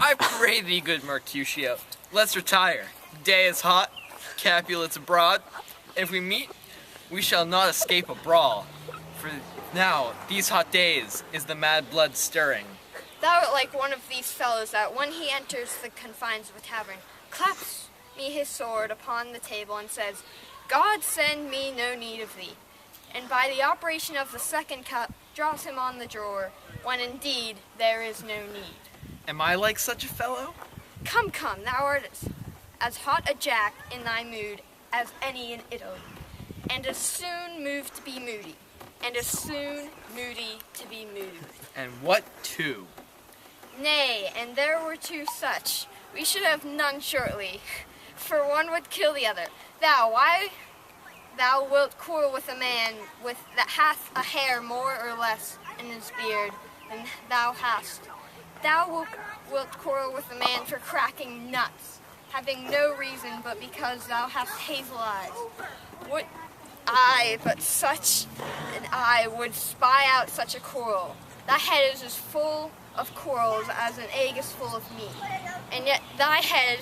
I pray thee, good Mercutio, let's retire. Day is hot, Capulets abroad. If we meet, we shall not escape a brawl. For now, these hot days, is the mad blood stirring. Thou art like one of these fellows that, when he enters the confines of a tavern, claps me his sword upon the table and says, God send me no need of thee. And by the operation of the second cup, draws him on the drawer, when indeed there is no need. Am I like such a fellow? Come, thou art as hot a jack in thy mood as any in Italy, and as soon moved to be moody, and as soon moody to be moved. And what two? Nay, and there were two such. We should have none shortly, for one would kill the other. Thou wilt quarrel with a man that hath a hair more or less in his beard than thou hast. Thou wilt quarrel with a man for cracking nuts, having no reason but because thou hast hazel eyes. Would I, but such an eye would spy out such a quarrel. Thy head is as full of quarrels as an egg is full of meat, and yet thy head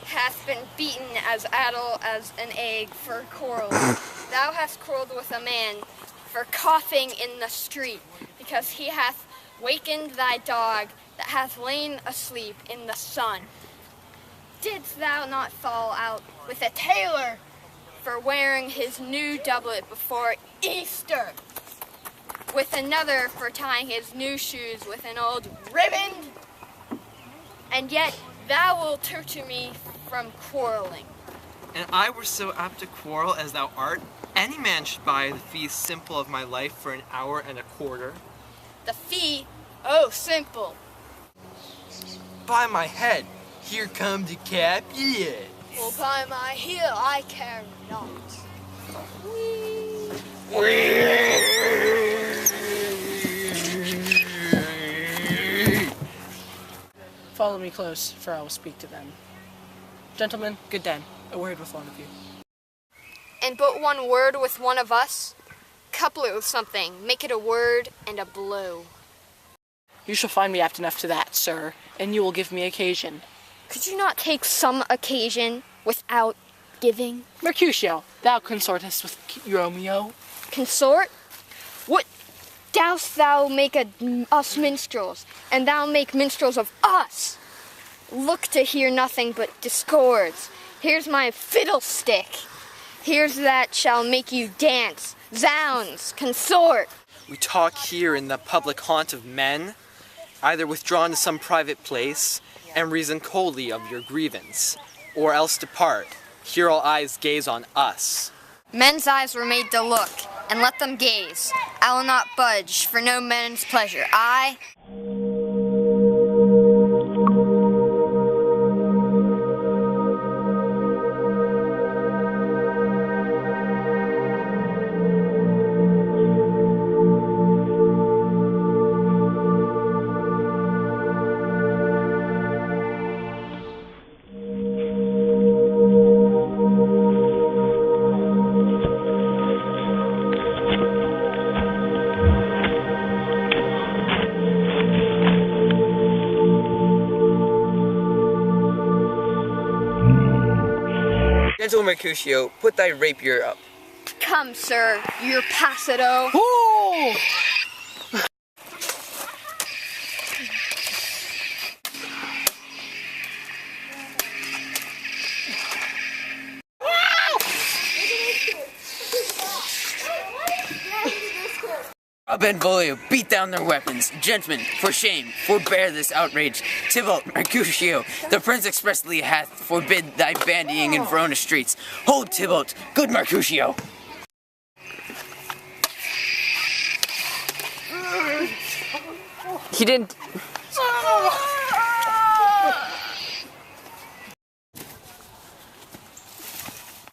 hath been beaten as addle as an egg for quarrels. Thou hast quarreled with a man for coughing in the street, because he hath wakened thy dog that hath lain asleep in the sun. Didst thou not fall out with a tailor for wearing his new doublet before Easter, with another for tying his new shoes with an old ribbon? And yet thou wilt torture me from quarreling. And I were so apt to quarrel as thou art, any man should buy the fee simple of my life for an hour and a quarter. The fee? Oh, simple. By my head, here come the Capulet. Well, by my heel, I care not. Follow me close, for I will speak to them. Gentlemen, good den. A word with one of you. And but one word with one of us? Couple it with something. Make it a word and a blow. You shall find me apt enough to that, sir, and you will give me occasion. Could you not take some occasion without giving? Mercutio, thou consortest with Romeo. Consort? What dost thou make us minstrels, and thou make minstrels of us? Look to hear nothing but discords. Here's my fiddlestick. Here's that shall make you dance. Zounds, consort. We talk here in the public haunt of men, either withdrawn to some private place, and reason coldly of your grievance, or else depart. Here all eyes gaze on us. Men's eyes were made to look, and let them gaze. I will not budge for no men's pleasure. I... Gentle Mercutio, put thy rapier up. Come, sir, you're passito. Ooh! Benvolio, beat down their weapons. Gentlemen, for shame, forbear this outrage. Tybalt, Mercutio, the prince expressly hath forbid thy bandying in Verona streets. Hold, Tybalt, good Mercutio. He didn't...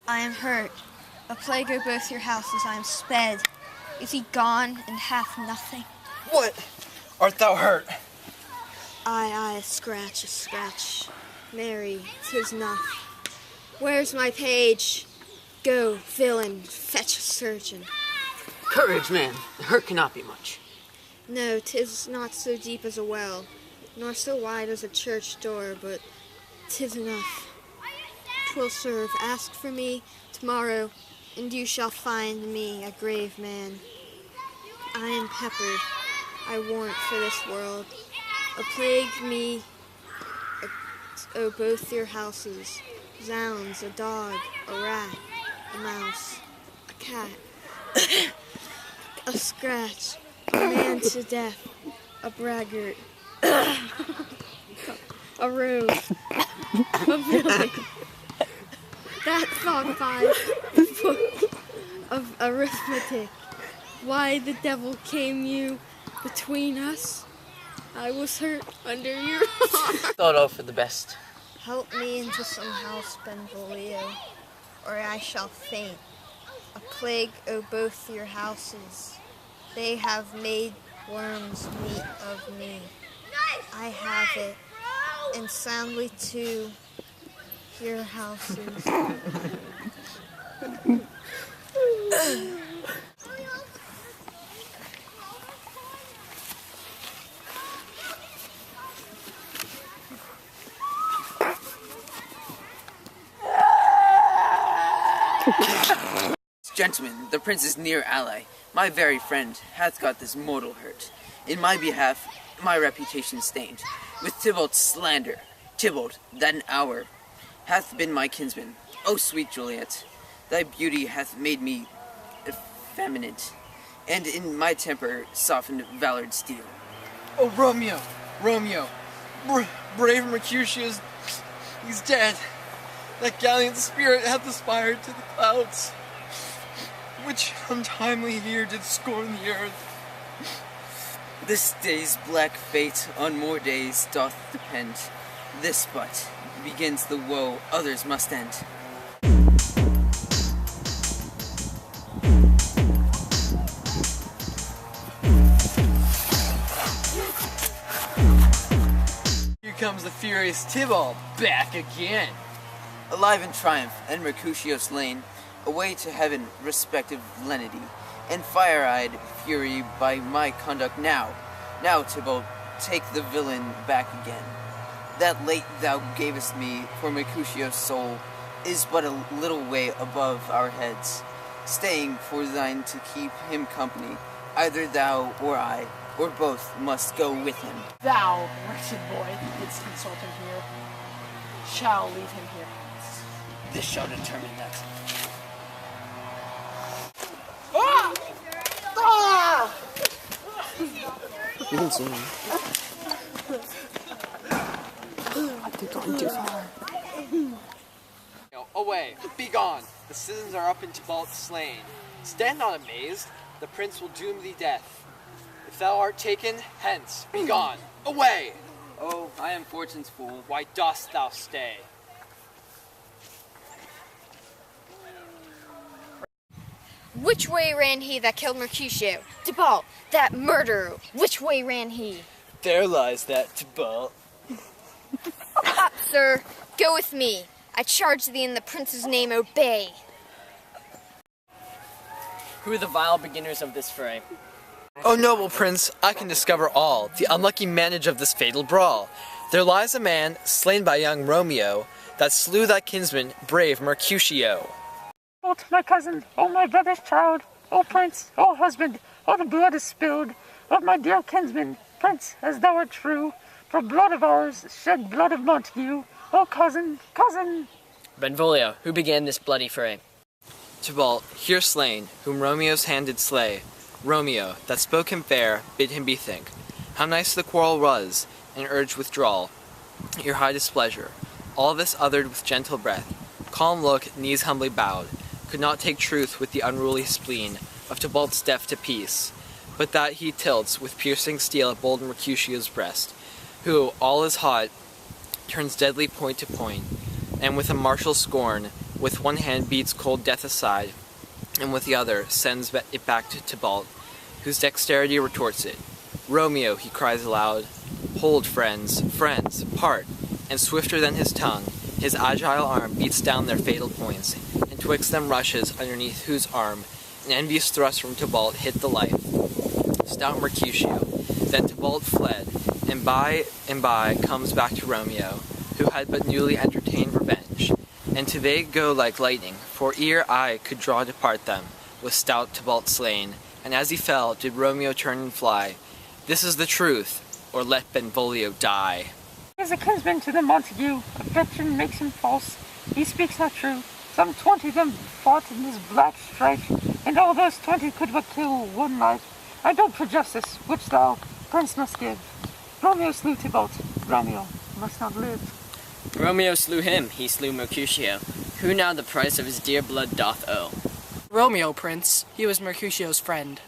I am hurt. A plague o' both your houses, I am sped. Is he gone and hath nothing? What? Art thou hurt? Aye, a scratch. Mary, 'tis enough. Where's my page? Go, villain, fetch a surgeon. Courage, man. The hurt cannot be much. No, 'tis not so deep as a well. nor so wide as a church door, but 'tis enough. 'Twill serve. Ask for me tomorrow, and you shall find me a grave man. I am peppered, I warrant, for this world. A plague me, O both your houses. Zounds, a dog, a rat, a mouse, a cat, a scratch, a man to death, a braggart, a rogue, a villain. That thought 5 book of arithmetic. Why the devil came you between us? I was hurt under your arm. Thought all for the best. Help me into some house, Benvolio, or I shall faint. A plague, O both your houses. They have made worms meat of me. I have it, and soundly too, your houses. Gentlemen, the prince's near ally, my very friend, hath got this mortal hurt. In my behalf, my reputation stained, with Tybalt's slander. Tybalt, that an hour, hath been my kinsman. O sweet Juliet, thy beauty hath made me effeminate, and in my temper softened valored steel. Oh, Romeo! Romeo! Brave Mercutio, he's dead. That gallant spirit hath aspired to the clouds, which untimely here did scorn the earth. This day's black fate on more days doth depend. This but begins the woe others must end. Here comes the furious Tybalt, back again. Alive in triumph, and Mercutio slain, away to heaven respective lenity, and fire-eyed fury by my conduct now. Now, Tybalt, take the villain back again. That late thou gavest me for Mercutio's soul is but a little way above our heads, staying for thine to keep him company. Either thou or I, or both, must go with him. Thou, wretched boy, didst insult him here, shall leave him here. This shall determine that. Ah! Ah! You didn't see me. I've gone too far. Away, be gone. The citizens are up in Tybalt slain. Stand not amazed. The prince will doom thee death. If thou art taken, hence, be gone. Away! Oh, I am fortune's fool. Why dost thou stay? Which way ran he that killed Mercutio? Tybalt, that murderer, which way ran he? There lies that Tybalt. Up, sir, go with me. I charge thee in the prince's name, obey. Who are the vile beginners of this fray? O noble prince, I can discover all, the unlucky manage of this fatal brawl. There lies a man, slain by young Romeo, that slew thy kinsman, brave Mercutio. Oh, my cousin, oh, my brother's child, oh, prince, oh, husband, oh, the blood is spilled of my dear kinsman, prince, as thou art true, for blood of ours shed blood of Montague, oh, cousin, cousin. Benvolio, who began this bloody fray? Tybalt, here slain, whom Romeo's hand did slay. Romeo, that spoke him fair, bid him bethink how nice the quarrel was, and urged withdrawal, your high displeasure. All this uttered with gentle breath, calm look, knees humbly bowed, could not take truth with the unruly spleen of Tybalt's deaf to peace, but that he tilts with piercing steel at bold Mercutio's breast, who, all is hot, turns deadly point to point, and with a martial scorn, with one hand beats cold death aside, and with the other sends it back to Tybalt, whose dexterity retorts it. Romeo, he cries aloud, hold, friends, friends, part, and swifter than his tongue, his agile arm beats down their fatal points, and twixt them rushes underneath whose arm an envious thrust from Tybalt hit the life. Stout Mercutio, then Tybalt fled, and by comes back to Romeo, who had but newly entertained revenge. And to they go like lightning, for ere eye could draw to part them, was stout Tybalt slain, and as he fell, did Romeo turn and fly. This is the truth, or let Benvolio die. He is a kinsman to the Montague. Affection makes him false. He speaks not true. Some 20 of them fought in this black strife, and all those 20 could but kill one life. I beg for justice, which thou, prince, must give. Romeo slew Tybalt. Romeo must not live. Romeo slew him, he slew Mercutio, who now the price of his dear blood doth owe. Romeo, prince, he was Mercutio's friend.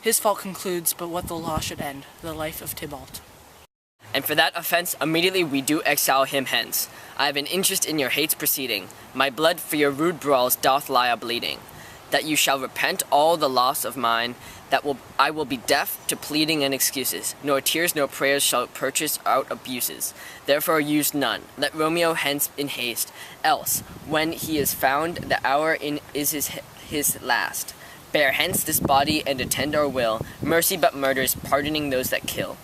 His fault concludes but what the law should end, the life of Tybalt. And for that offense, immediately we do exile him hence. I have an interest in your hate's proceeding. My blood for your rude brawls doth lie a-bleeding. That you shall repent all the loss of mine, I will be deaf to pleading and excuses, nor tears nor prayers shall purchase out abuses. Therefore use none. Let Romeo hence in haste, else, when he is found, the hour is his last. Bear hence this body and attend our will, mercy but murders, pardoning those that kill.